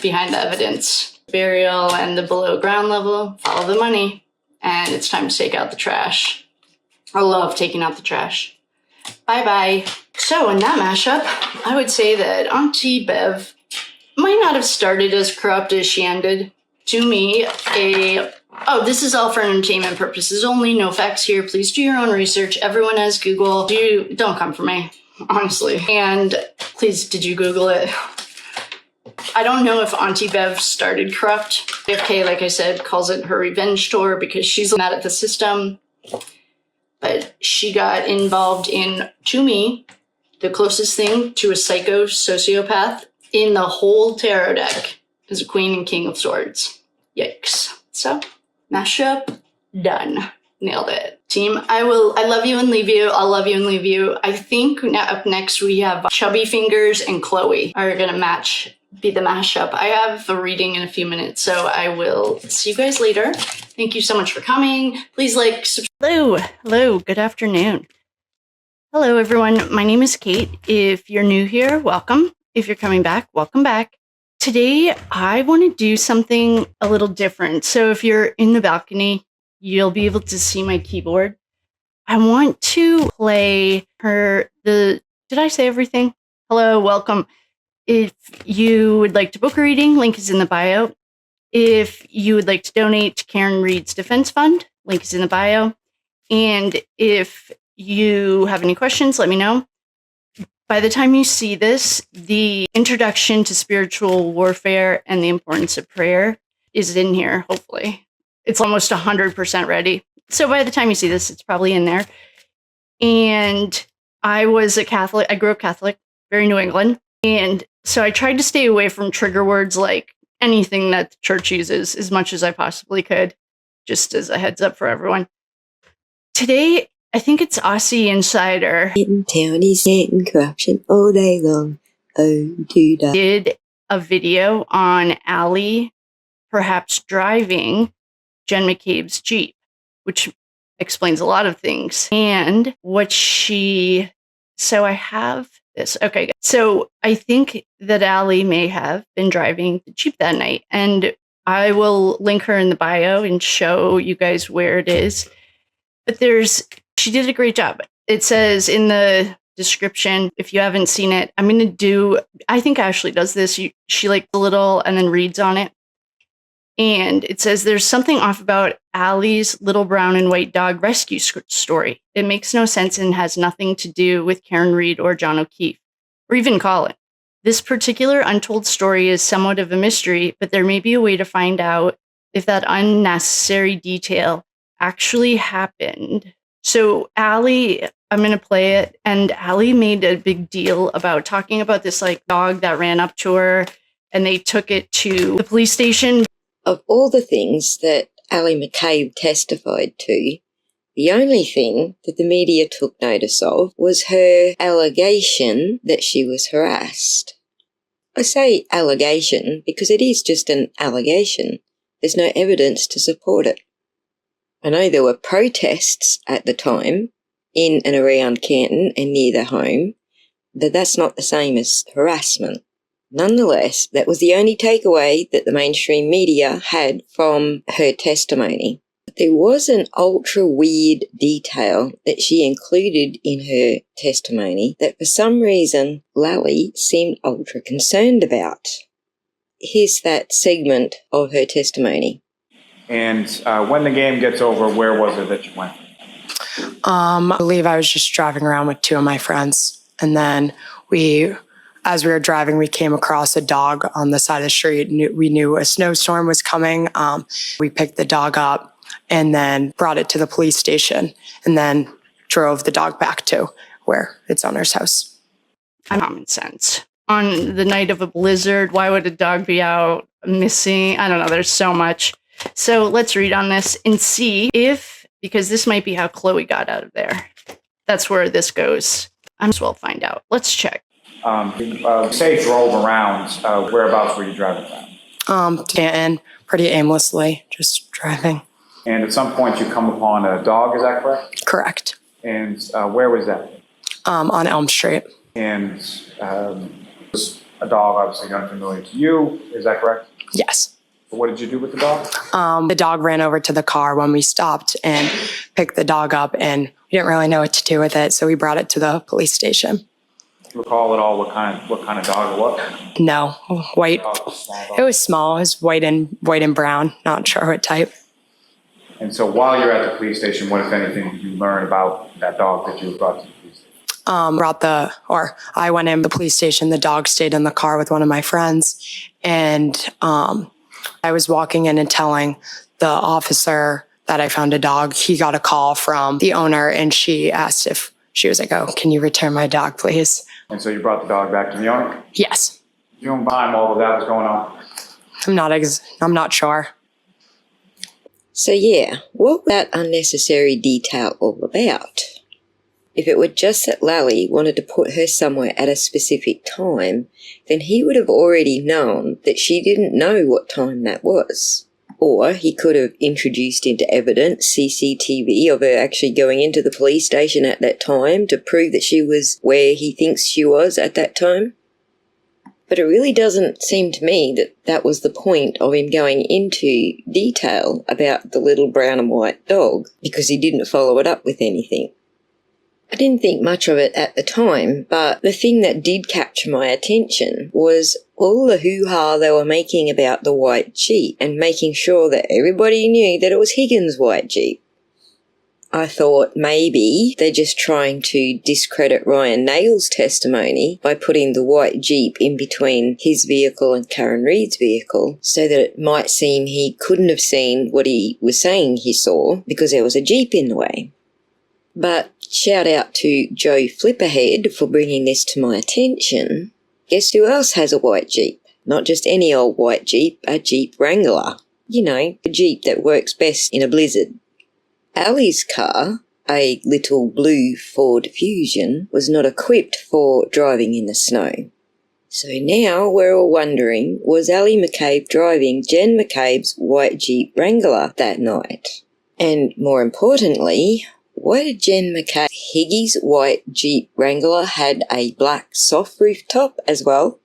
behind the evidence. Burial and the below ground level, follow the money. And it's time to take out the trash. I love taking out the trash. Bye-bye. So in that mashup, I would say that Auntie Bev might not have started as corrupt as she ended. To me, oh, this is all for entertainment purposes only. No facts here. Please do your own research. Everyone has Google. Don't come for me, honestly. And please, did you Google it? I don't know if Auntie Bev started corrupt. JFK, like I said, calls it her revenge tour because she's mad at the system. But she got involved in, to me, the closest thing to a psycho sociopath in the whole tarot deck is a Queen and King of Swords. Yikes. So, mashup, done. Nailed it. Team, I love you and leave you. I'll love you and leave you. I think up next we have Chubby Fingers and Chloe are going to be the mashup. I have a reading in a few minutes, so I will see you guys later. Thank you so much for coming. Please like, subscribe. Hello, good afternoon. Hello, everyone. My name is Kate. If you're new here, welcome. If you're coming back, welcome back. Today, I want to do something a little different. So if you're in the balcony, you'll be able to see my keyboard. I want to play did I say everything? Hello, welcome. If you would like to book a reading, link is in the bio. If you would like to donate to Karen Reed's Defense Fund, link is in the bio. And if you have any questions, let me know. By the time you see this, the introduction to spiritual warfare and the importance of prayer is in here, hopefully. It's almost 100% ready. So by the time you see this, it's probably in there. And I was a Catholic. I grew up Catholic, very New England. And so I tried to stay away from trigger words like anything that the church uses as much as I possibly could, just as a heads up for everyone. Today, I think it's Aussie Insider. Town is getting corruption all day long. Oh, do that. Did a video on Allie perhaps driving Jen McCabe's Jeep, which explains a lot of things. And so I have this. Okay, so I think that Allie may have been driving the Jeep that night. And I will link her in the bio and show you guys where it is. But she did a great job. It says in the description, if you haven't seen it, I think Ashley does this. She like a little and then reads on it. And it says there's something off about Allie's little brown and white dog rescue story. It makes no sense and has nothing to do with Karen Reed or John O'Keefe, or even Colin. This particular untold story is somewhat of a mystery, but there may be a way to find out if that unnecessary detail actually happened. So Allie, I'm going to play it, and Allie made a big deal about talking about this like dog that ran up to her, and they took it to the police station. Of all the things that Allie McCabe testified to, the only thing that the media took notice of was her allegation that she was harassed. I say allegation because it is just an allegation. There's no evidence to support it. I know there were protests at the time in and around Canton and near their home, but that's not the same as harassment. Nonetheless, that was the only takeaway that the mainstream media had from her testimony. There was an ultra weird detail that she included in her testimony that for some reason Lally seemed ultra concerned about. Here's that segment of her testimony. And when the game gets over, where was it that you went? I believe I was just driving around with two of my friends. And then as we were driving, we came across a dog on the side of the street. We knew a snowstorm was coming. We picked the dog up and then brought it to the police station and then drove the dog back to where its owner's house. Common sense. On the night of a blizzard, why would a dog be out missing? I don't know. There's so much. So let's read on this and see because this might be how Chloe got out of there. That's where this goes. I'm as well find out. Let's check. Say drove around. Whereabouts were you driving around? Canton, pretty aimlessly, just driving. And at some point you come upon a dog, is that correct? Correct. And where was that? On Elm Street. And was a dog obviously unfamiliar to you. Is that correct? Yes. So what did you do with the dog? The dog ran over to the car when we stopped and picked the dog up, and we didn't really know what to do with it, so we brought it to the police station. Do you recall at all what kind of dog it was? No, white. Dog was small dog. It was small. It was white and brown. Not sure what type. And so while you're at the police station, what, if anything, did you learn about that dog that you brought to the police station? I went in the police station. The dog stayed in the car with one of my friends, and I was walking in and telling the officer that I found a dog. He got a call from the owner, and she asked if she was like, "Oh, can you return my dog, please?" And so you brought the dog back to the owner? Yes. You don't mind all of that was going on? I'm not sure. So yeah, what was that unnecessary detail all about? If it were just that Lally wanted to put her somewhere at a specific time, then he would have already known that she didn't know what time that was. Or he could have introduced into evidence CCTV of her actually going into the police station at that time to prove that she was where he thinks she was at that time. But it really doesn't seem to me that that was the point of him going into detail about the little brown and white dog, because he didn't follow it up with anything. I didn't think much of it at the time, but the thing that did capture my attention was all the hoo-ha they were making about the white Jeep and making sure that everybody knew that it was Higgins' white Jeep. I thought maybe they're just trying to discredit Ryan Nail's testimony by putting the white Jeep in between his vehicle and Karen Reed's vehicle so that it might seem he couldn't have seen what he was saying he saw because there was a Jeep in the way. But shout out to Joe Flipperhead for bringing this to my attention. Guess who else has a white Jeep? Not just any old white Jeep, a Jeep Wrangler. You know, the Jeep that works best in a blizzard. Allie's car, a little blue Ford Fusion, was not equipped for driving in the snow. So now we're all wondering, was Allie McCabe driving Jen McCabe's white Jeep Wrangler that night? And more importantly, why did Jen McCabe Higgins' white Jeep Wrangler had a black soft rooftop as well?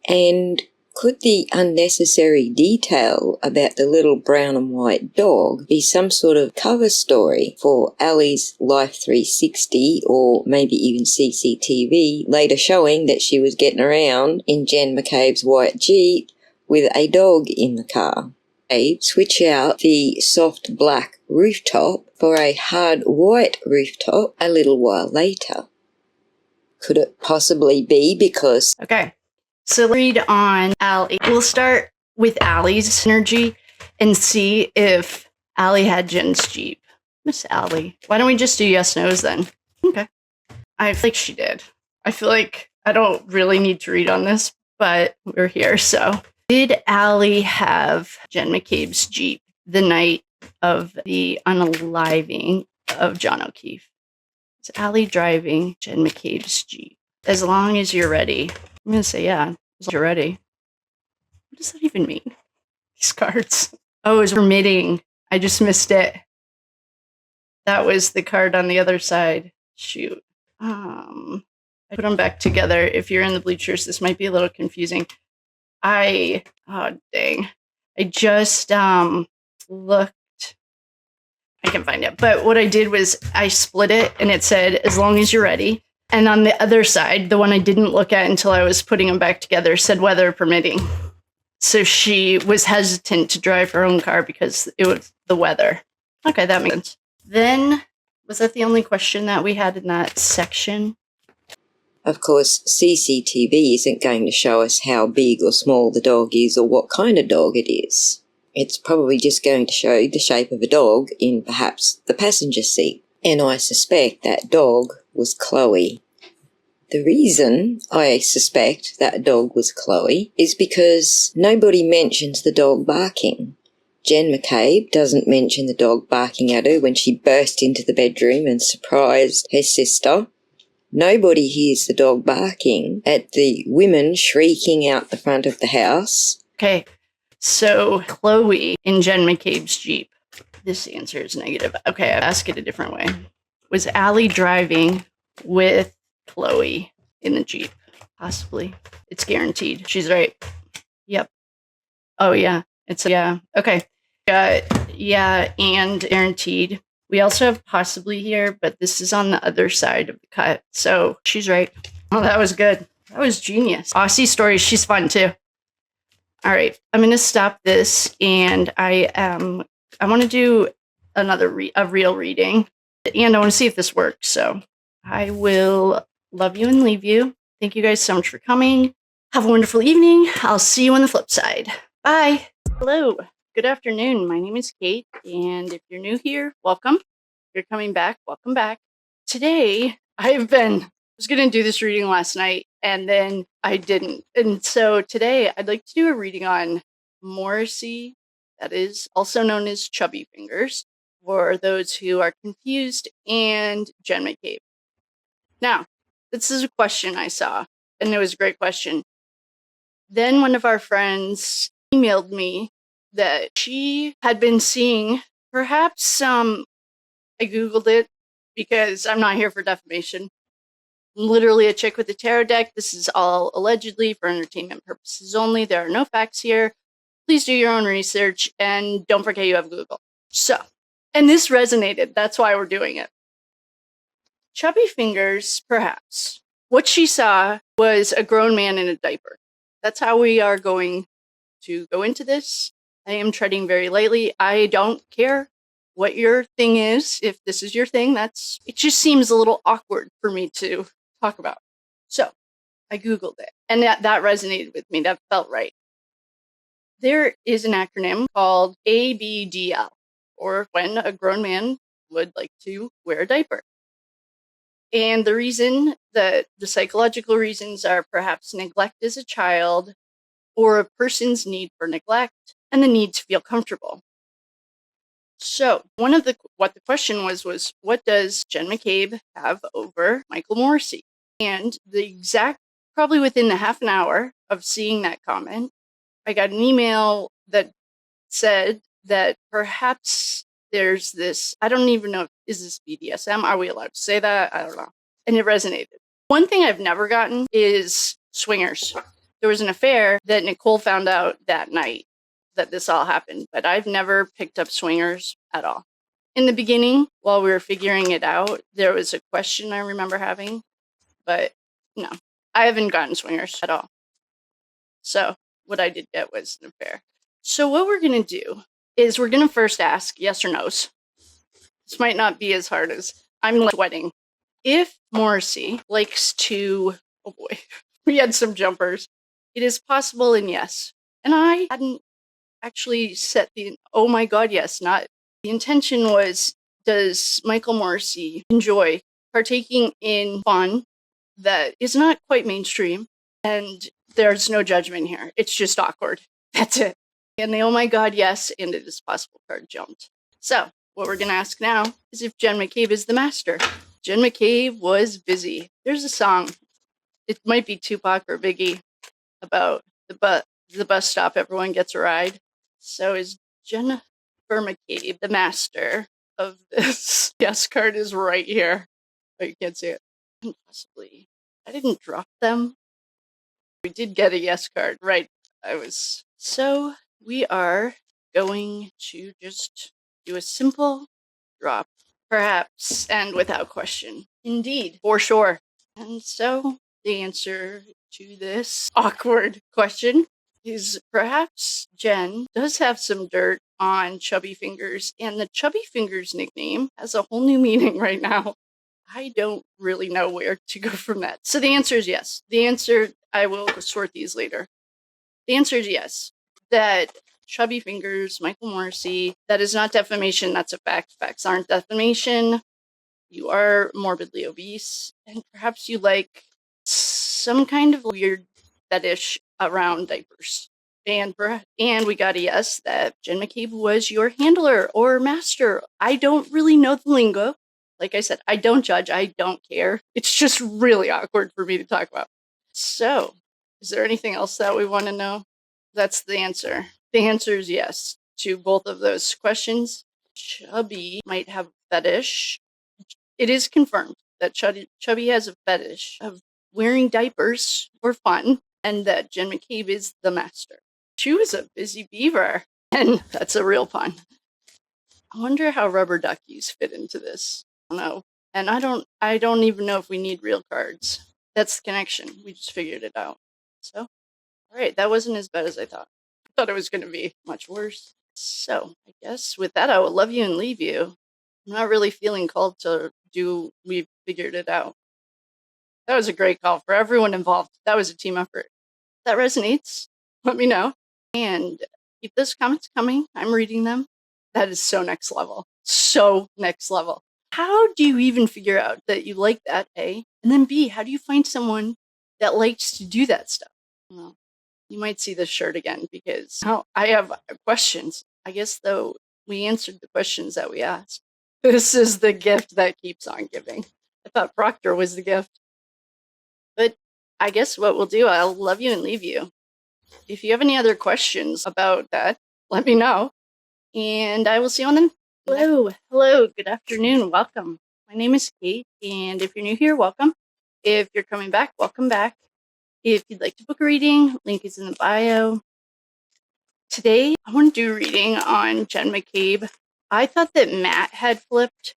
And could the unnecessary detail about the little brown and white dog be some sort of cover story for Allie's Life 360 or maybe even CCTV later showing that she was getting around in Jen McCabe's white Jeep with a dog in the car? Switch out the soft black rooftop for a hard white rooftop a little while later. Could it possibly be because... Okay. So read on Allie. We'll start with Allie's energy and see if Allie had Jen's Jeep. Miss Allie. Why don't we just do yes, no's then? Okay. I feel like she did. I feel like I don't really need to read on this, but we're here, so. Did Allie have Jen McCabe's Jeep the night of the unaliving of John O'Keefe? Is Allie driving Jen McCabe's Jeep? As long as you're ready. I'm going to say yeah, as long as you're ready. What does that even mean? These cards. Oh, it's permitting. I just missed it. That was the card on the other side. Shoot. I put them back together. If you're in the bleachers, this might be a little confusing. Oh dang. I just looked. I can find it. But what I did was I split it and it said, as long as you're ready. And on the other side, the one I didn't look at until I was putting them back together said weather permitting. So she was hesitant to drive her own car because it was the weather. Okay, that makes sense. Then, was that the only question that we had in that section? Of course, CCTV isn't going to show us how big or small the dog is or what kind of dog it is. It's probably just going to show the shape of a dog in perhaps the passenger seat. And I suspect that dog was Chloe. The reason I suspect that dog was Chloe is because nobody mentions the dog barking. Jen McCabe doesn't mention the dog barking at her when she burst into the bedroom and surprised her sister. Nobody hears the dog barking at the women shrieking out the front of the house. Okay, so Chloe in Jen McCabe's Jeep. This answer is negative. Okay, I'll ask it a different way. Was Allie driving with Chloe in the Jeep? Possibly. It's guaranteed. She's right. Yep. Oh, yeah. Yeah. Okay. Yeah, and guaranteed. We also have possibly here, but this is on the other side of the cut. So she's right. Oh, that was good. That was genius. Aussie stories. She's fun too. All right. I'm going to stop this, and I want to do another real reading, and I want to see if this works. So I will love you and leave you. Thank you guys so much for coming. Have a wonderful evening. I'll see you on the flip side. Bye. Hello. Good afternoon. My name is Kate, and if you're new here, welcome. If you're coming back, welcome back. Today, I was going to do this reading last night, and then I didn't. And so today, I'd like to do a reading on Morrissey, that is also known as Chubby Fingers, for those who are confused, and Jen McCabe. Now, this is a question I saw, and it was a great question. Then one of our friends emailed me that she had been seeing perhaps I Googled it because I'm not here for defamation. Literally a chick with a tarot deck. This is all allegedly for entertainment purposes only. There are no facts here. Please do your own research and don't forget you have Google. So, and this resonated. That's why we're doing it. Chubby Fingers, perhaps. What she saw was a grown man in a diaper. That's how we are going to go into this. I am treading very lightly. I don't care what your thing is. If this is your thing, it just seems a little awkward for me to talk about. So I Googled it, and that resonated with me. That felt right. There is an acronym called ABDL, or when a grown man would like to wear a diaper. And the reason the psychological reasons are perhaps neglect as a child, or a person's need for neglect, and the need to feel comfortable. So what the question was what does Jen McCabe have over Michael Morrissey? And probably within the half an hour of seeing that comment, I got an email that said that perhaps there's this, I don't even know, is this BDSM? Are we allowed to say that? I don't know. And it resonated. One thing I've never gotten is swingers. There was an affair that Nicole found out that night that this all happened, but I've never picked up swingers at all. In the beginning, while we were figuring it out, there was a question I remember having, but no, I haven't gotten swingers at all. So what I did get was an affair. So what we're going to do is we're going to first ask yes or no's. This might not be as hard as I'm sweating. If Morrissey likes to, oh boy, we had some jumpers. It is possible and yes. And I hadn't actually set oh my God, yes, not. The intention was, does Michael Morrissey enjoy partaking in fun that is not quite mainstream? And there's no judgment here. It's just awkward. That's it. And the oh my God, yes, and it is possible card jumped. So what we're going to ask now is if Jen McCabe is the master. Jen McCabe was busy. There's a song. It might be Tupac or Biggie about the bus stop. Everyone gets a ride. So is Jennifer McCabe the master of this? Yes card is right here. Oh, you can't see it. Possibly. I didn't drop them. We did get a yes card. Right. So we are going to just do a simple drop, perhaps, and without question. Indeed, for sure. And so the answer to this awkward question is perhaps Jen does have some dirt on Chubby Fingers, and the Chubby Fingers nickname has a whole new meaning right now. I don't really know where to go from that. So the answer is yes. I will sort these later. The answer is yes. That Chubby Fingers, Michael Morrissey, that is not defamation. That's a fact. Facts aren't defamation. You are morbidly obese, and perhaps you like some kind of weird fetish around diapers. And we got a yes that Jen McCabe was your handler or master. I don't really know the lingo. Like I said, I don't judge. I don't care. It's just really awkward for me to talk about. So, is there anything else that we want to know? That's the answer. The answer is yes to both of those questions. Chubby might have a fetish. It is confirmed that Chubby has a fetish of wearing diapers for fun, and that Jen McCabe is the master. She was a busy beaver, and that's a real pun. I wonder how rubber duckies fit into this. I don't know. And I don't even know if we need real cards. That's the connection. We just figured it out. So, all right, that wasn't as bad as I thought. I thought it was going to be much worse. So, I guess with that, I will love you and leave you. I'm not really feeling called to do we figured it out. That was a great call for everyone involved. That was a team effort. If that resonates, let me know. And keep those comments coming. I'm reading them. That is so next level. So next level. How do you even figure out that you like that, A? And then B, how do you find someone that likes to do that stuff? Well, you might see this shirt again because I have questions. I guess, though, we answered the questions that we asked. This is the gift that keeps on giving. I thought Proctor was the gift. But I guess what we'll do, I'll love you and leave you. If you have any other questions about that, let me know. And I will see you on the Hello, good afternoon, welcome. My name is Kate, and if you're new here, welcome. If you're coming back, welcome back. If you'd like to book a reading, link is in the bio. Today, I want to do a reading on Jen McCabe. I thought that Matt had flipped,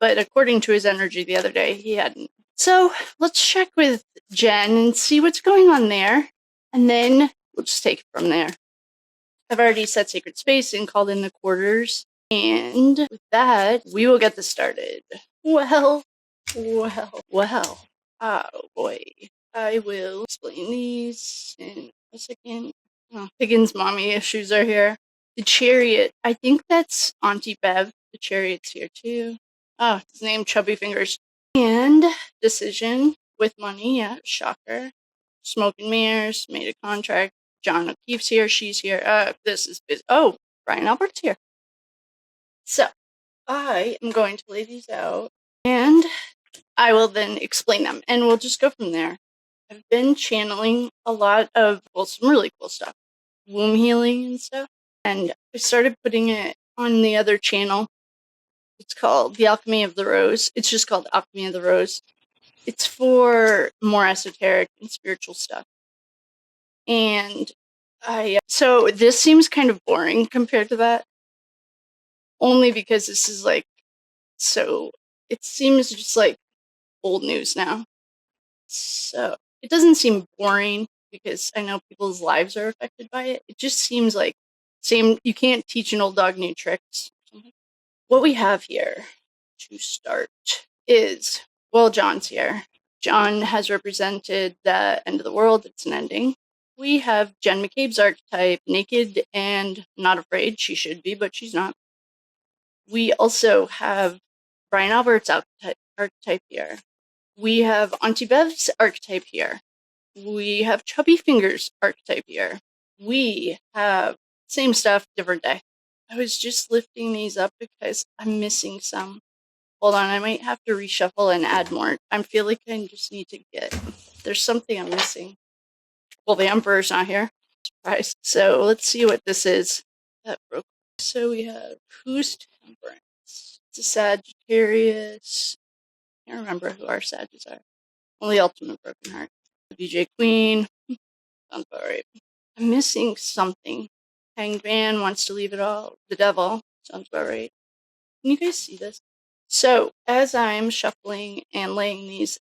but according to his energy the other day, he hadn't. So let's check with Jen and see what's going on there, and then we'll just take it from there. I've already set sacred space and called in the quarters. And with that, we will get this started. Well. Oh boy. I will explain these in a second. Oh, Higgins' mommy issues are here. The Chariot. I think that's Auntie Bev. The Chariot's here too. Oh, his name Chubby Fingers. And Decision with money. Yeah, shocker. Smoke and mirrors. Made a contract. John O'Keefe's here. She's here. This is busy. Oh, Brian Albert's here. So, I am going to lay these out, and I will then explain them, and we'll just go from there. I've been channeling a lot of, some really cool stuff, womb healing and stuff, and I started putting it on the other channel. It's called The Alchemy of the Rose. It's just called Alchemy of the Rose. It's for more esoteric and spiritual stuff. And so this seems kind of boring compared to that. Only because this is like, so it seems just like old news now. So it doesn't seem boring because I know people's lives are affected by it. It just seems like you can't teach an old dog new tricks. What we have here to start is, well, John's here. John has represented the end of the world. It's an ending. We have Jen McCabe's archetype, naked and not afraid. She should be, but she's not. We also have Brian Albert's archetype here. We have Auntie Bev's archetype here. We have Chubby Fingers' archetype here. We have same stuff, different day. I was just lifting these up because I'm missing some. Hold on, I might have to reshuffle and add more. I feel like I just need to there's something I'm missing. Well, the Emperor's not here. Surprise. So let's see what this is. That broke. So we have who's Temperance? It's a Sagittarius. I can't remember who our Sagittarius are. Well, the Ultimate Broken Heart. The BJ Queen. Sounds about right. I'm missing something. Hanged Man wants to leave it all. The Devil. Sounds about right. Can you guys see this? So, as I'm shuffling and laying these,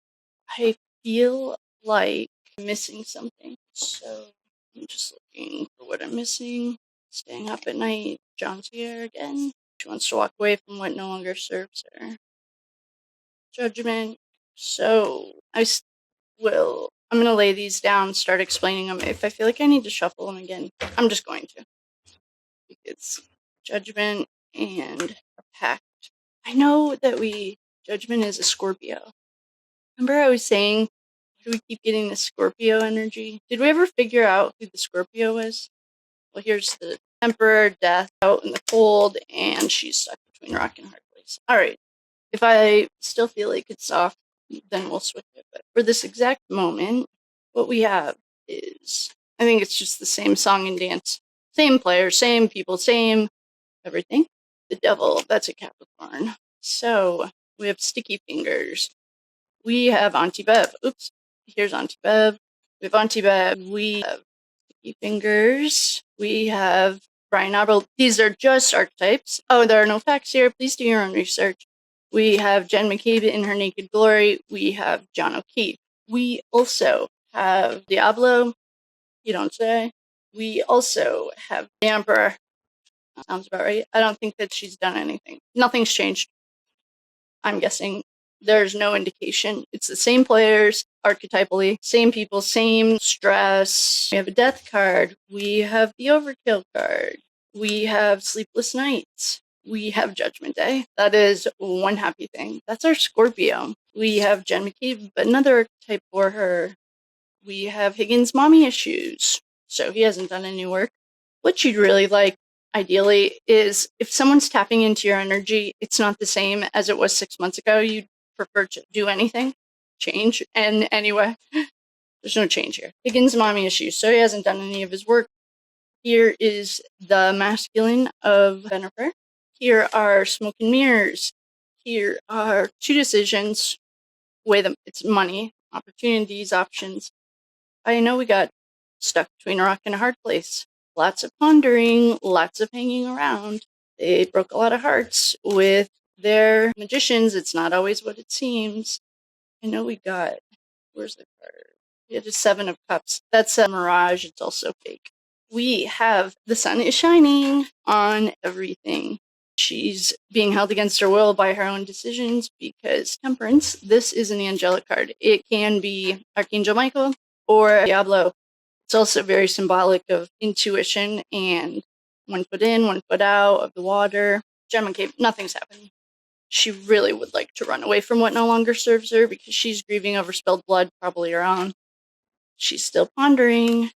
I feel like I'm missing something. So, I'm just looking for what I'm missing. Staying up at night. John's here again. She wants to walk away from what no longer serves her. Judgment. So, I'm going to lay these down, start explaining them. If I feel like I need to shuffle them again, I'm just going to. It's Judgment and a Pact. I know that Judgment is a Scorpio. Remember I was saying, do we keep getting the Scorpio energy? Did we ever figure out who the Scorpio was? Well, here's the Emperor, Death, out in the cold, and she's stuck between rock and hard place. All right. If I still feel like it's off, then we'll switch it. But for this exact moment, what we have is, I think it's just the same song and dance. Same players, same people, same everything. The Devil, that's a Capricorn. So we have Sticky Fingers. We have Auntie Bev. Oops. Here's Auntie Bev. We have Auntie Bev. We have Sticky Fingers. We have Brian Arbel. These are just archetypes. Oh, there are no facts here. Please do your own research. We have Jen McCabe in her naked glory. We have John O'Keefe. We also have Diablo. You don't say. We also have the Emperor. Sounds about right. I don't think that she's done anything. Nothing's changed. I'm guessing there's no indication. It's the same players, archetypally, same people, same stress. We have a death card. We have the Overkill card. We have Sleepless Nights. We have Judgment Day. That is one happy thing. That's our Scorpio. We have Jen McCabe, but another archetype for her. We have Higgins' mommy issues. So he hasn't done any work. What you'd really like, ideally, is if someone's tapping into your energy, it's not the same as it was 6 months ago. You'd prefer to do anything, change. And anyway, there's no change here. Higgins' mommy issues. So he hasn't done any of his work. Here is the masculine of Bennifer. Here are smoke and mirrors. Here are two decisions. It's money, opportunities, options. I know we got stuck between a rock and a hard place. Lots of pondering, lots of hanging around. They broke a lot of hearts with their magicians. It's not always what it seems. I know we got, where's the card? We had a 7 of Cups. That's a mirage. It's also fake. We have the sun is shining on everything. She's being held against her will by her own decisions because Temperance, this is an angelic card. It can be Archangel Michael or Diablo. It's also very symbolic of intuition and one foot in, one foot out of the water. Jen McCabe, nothing's happening. She really would like to run away from what no longer serves her because she's grieving over spilled blood, probably her own. She's still pondering.